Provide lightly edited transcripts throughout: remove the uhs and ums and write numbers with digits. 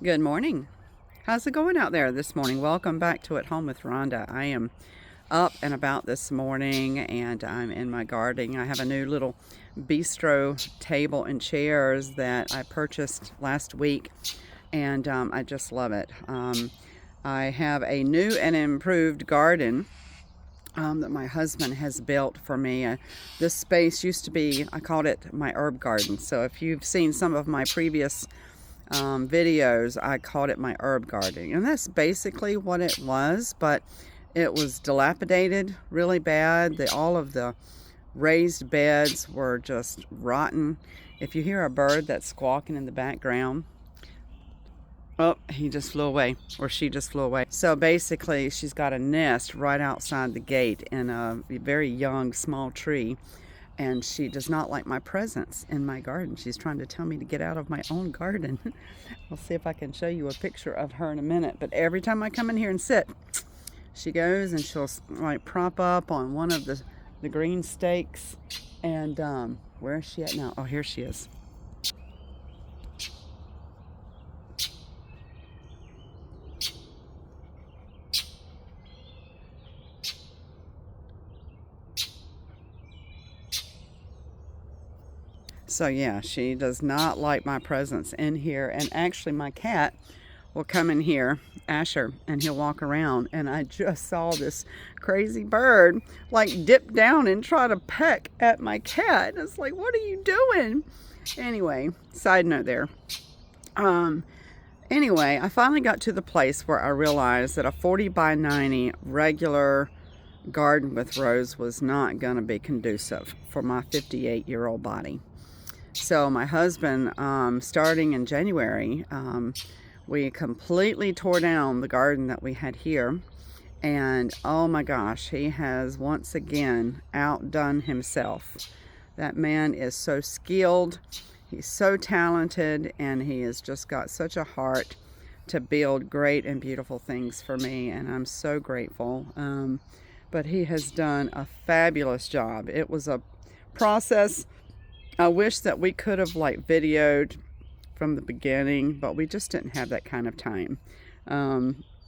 Good morning. How's it going out there this morning? Welcome back to At Home with Rhonda. I am up and about this morning and I'm in my gardening. I have a new little bistro table and chairs that I purchased last week and I just love it. I have a new and improved garden that my husband has built for me. This space used to be, I called it my herb garden. So if you've seen some of my previous videos, I called it my herb garden, and that's basically what it was. But it was dilapidated really bad. All of the raised beds were just rotten. If you hear a bird that's squawking in the background, oh, he just flew away, or she just flew away. So basically, she's got a nest right outside the gate in a very young, small tree. And she does not like my presence in my garden. She's trying to tell me to get out of my own garden. I'll see if I can show you a picture of her in a minute. But every time I come in here and sit, she goes and she'll like prop up on one of the green stakes. And where is she at now? Oh, here she is. So yeah, she does not like my presence in here. And actually my cat will come in here, Asher, and he'll walk around. And I just saw this crazy bird like dip down and try to peck at my cat. And it's like, what are you doing? Anyway, side note there. Anyway, I finally got to the place where I realized that a 40 by 90 regular garden with rows was not going to be conducive for my 58-year-old body. So my husband, starting in January, we completely tore down the garden that we had here. And oh my gosh, he has once again outdone himself. That man is so skilled, he's so talented, and he has just got such a heart to build great and beautiful things for me. And I'm so grateful. But he has done a fabulous job. It was a process. I wish that we could have like videoed from the beginning, but we just didn't have that kind of time.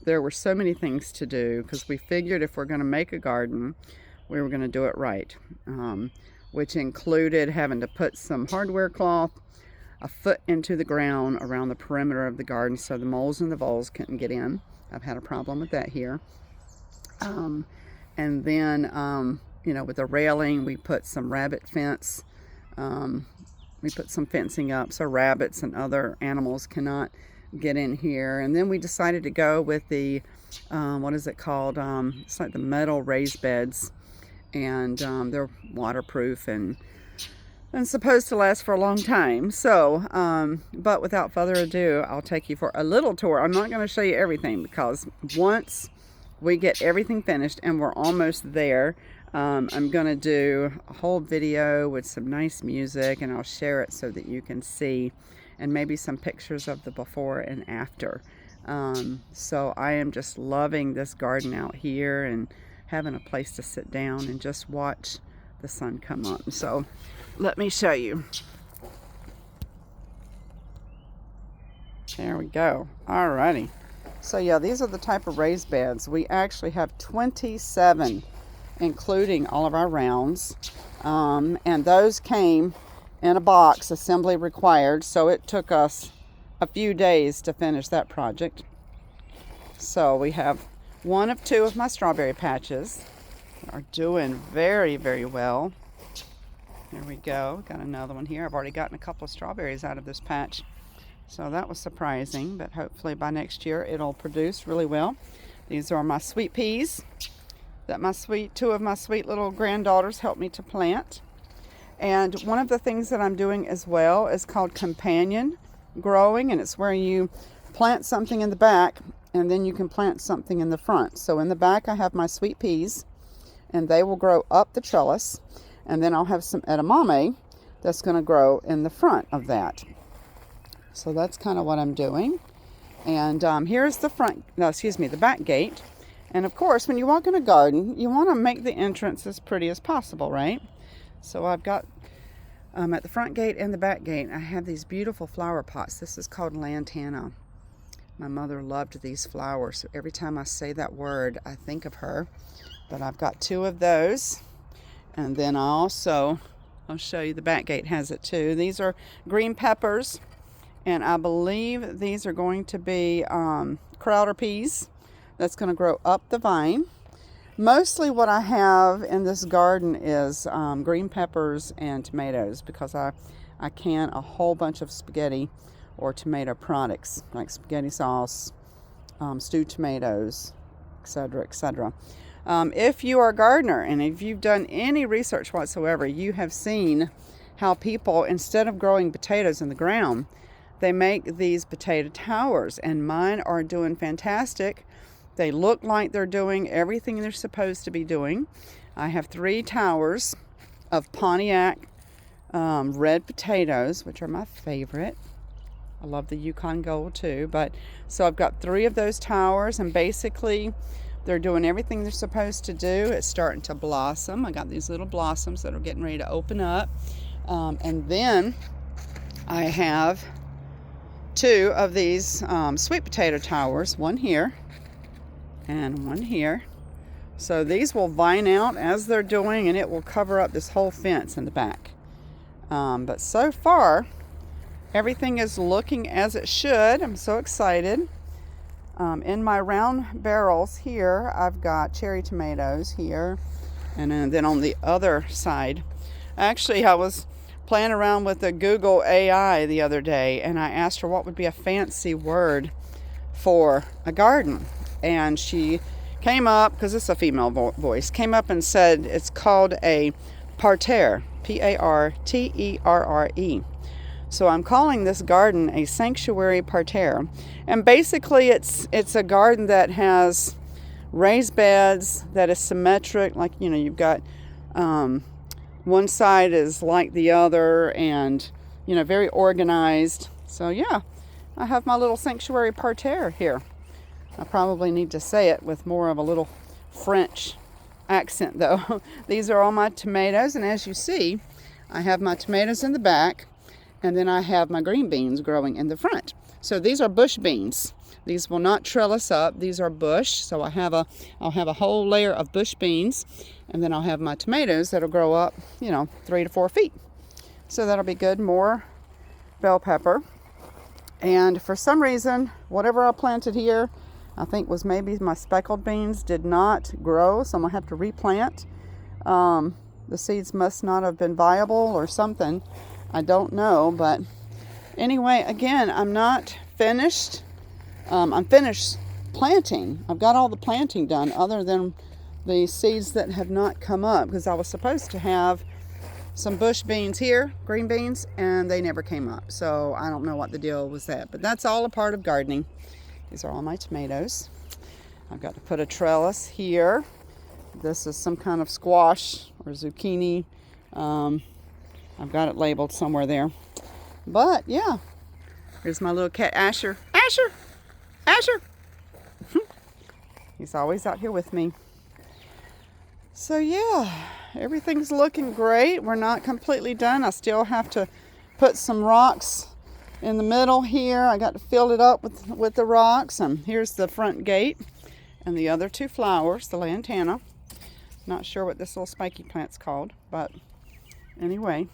There were so many things to do because we figured if we're going to make a garden, we were going to do it right, which included having to put some hardware cloth a foot into the ground around the perimeter of the garden so the moles and the voles couldn't get in. I've had a problem with that here. And then, with the railing, we put some rabbit fence. We put some fencing up so rabbits and other animals cannot get in here. And then we decided to go with the, what is it called? It's like the metal raised beds, and they're waterproof and supposed to last for a long time. So, but without further ado, I'll take you for a little tour. I'm not going to show you everything because once we get everything finished, and we're almost there, I'm going to do a whole video with some nice music, and I'll share it so that you can see, and maybe some pictures of the before and after. So I am just loving this garden out here and having a place to sit down and just watch the sun come up. So let me show you. There we go. Alrighty. So yeah, these are the type of raised beds. We actually have 27, including all of our rounds, and those came in a box, assembly required, so it took us a few days to finish that project. So we have one of two of my strawberry patches are doing very, very well. There we go. Got another one here. I've already gotten a couple of strawberries out of this patch, so that was surprising, but hopefully by next year it'll produce really well. These are my sweet peas that two of my sweet little granddaughters helped me to plant. And one of the things that I'm doing as well is called companion growing, and it's where you plant something in the back and then you can plant something in the front. So in the back I have my sweet peas, and they will grow up the trellis, and then I'll have some edamame that's going to grow in the front of that. So that's kind of what I'm doing. And here's the back gate. And of course, when you walk in a garden, you want to make the entrance as pretty as possible, right? So I've got, at the front gate and the back gate, I have these beautiful flower pots. This is called lantana. My mother loved these flowers, so every time I say that word, I think of her. But I've got 2 of those. And then I'll show you, the back gate has it too. These are green peppers, and I believe these are going to be Crowder peas. That's going to grow up the vine. Mostly what I have in this garden is green peppers and tomatoes, because I can a whole bunch of spaghetti or tomato products like spaghetti sauce, stewed tomatoes, etc., etc. If you are a gardener and if you've done any research whatsoever, you have seen how people, instead of growing potatoes in the ground, they make these potato towers, and mine are doing fantastic. They look like they're doing everything they're supposed to be doing. I have 3 towers of Pontiac red potatoes, which are my favorite. I love the Yukon Gold too. But so I've got 3 of those towers, and basically they're doing everything they're supposed to do. It's starting to blossom. I got these little blossoms that are getting ready to open up. And then I have 2 of these sweet potato towers, one here and one here. So these will vine out as they're doing, and it will cover up this whole fence in the back. But so far, everything is looking as it should. I'm so excited. In my round barrels here, I've got cherry tomatoes here. And then on the other side, actually I was playing around with the Google AI the other day, and I asked her what would be a fancy word for a garden. And she came up, because it's a female voice, came up and said it's called a parterre, Parterre. So I'm calling this garden a sanctuary parterre. And basically it's a garden that has raised beds, that is symmetric, like, you know, you've got one side is like the other, and, you know, very organized. So yeah, I have my little sanctuary parterre here. I probably need to say it with more of a little French accent though. These are all my tomatoes, and as you see, I have my tomatoes in the back, and then I have my green beans growing in the front. So these are bush beans. These will not trellis up. These are bush. So I'll have a whole layer of bush beans, and then I'll have my tomatoes that'll grow up, you know, 3 to 4 feet. So that'll be good. More bell pepper. And for some reason, whatever I planted here, I think was maybe my speckled beans, did not grow. So I'm gonna have to replant. The seeds must not have been viable or something. I don't know, but anyway, again, I'm not finished. I'm finished planting. I've got all the planting done, other than the seeds that have not come up, because I was supposed to have some bush beans here, green beans, and they never came up. So I don't know what the deal was that, but that's all a part of gardening. These are all my tomatoes. I've got to put a trellis here. This is some kind of squash or zucchini. I've got it labeled somewhere there. But yeah, here's my little cat, Asher. Asher! Asher! He's always out here with me. So yeah, everything's looking great. We're not completely done. I still have to put some rocks in the middle here. I got to fill it up with the rocks. And here's the front gate and the other 2 flowers, the lantana. Not sure what this little spiky plant's called, but anyway,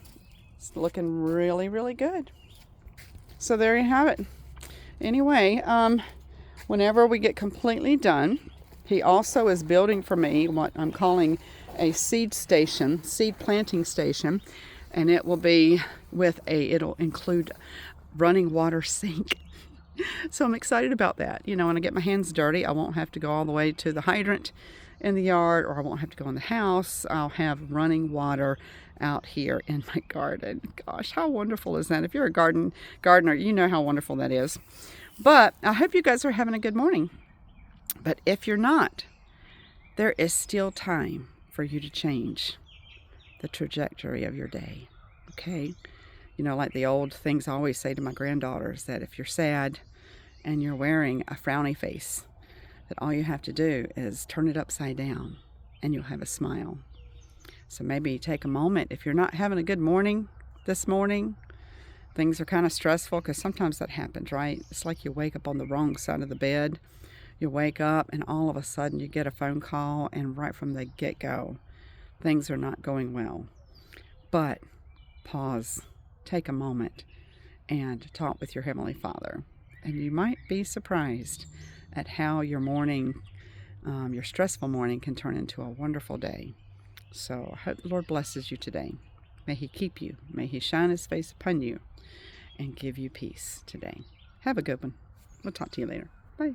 it's looking really, really good. So there you have it. Anyway, whenever we get completely done, he also is building for me what I'm calling a seed planting station, and it will be it'll include running water sink. So I'm excited about that. You know, when I get my hands dirty, I won't have to go all the way to the hydrant in the yard, or I won't have to go in the house. I'll have running water out here in my garden. Gosh, how wonderful is that? If you're a gardener, you know how wonderful that is. But I hope you guys are having a good morning. But if you're not, there is still time for you to change the trajectory of your day. Okay? You know, like the old things I always say to my granddaughters, that if you're sad and you're wearing a frowny face, that all you have to do is turn it upside down and you'll have a smile. So maybe take a moment. If you're not having a good morning this morning, things are kind of stressful, because sometimes that happens, right? It's like you wake up on the wrong side of the bed. You wake up and all of a sudden you get a phone call, and right from the get-go, things are not going well. But pause, take a moment, and talk with your Heavenly Father. And you might be surprised at how your morning, your stressful morning, can turn into a wonderful day. So I hope the Lord blesses you today. May He keep you. May He shine His face upon you and give you peace today. Have a good one. We'll talk to you later. Bye.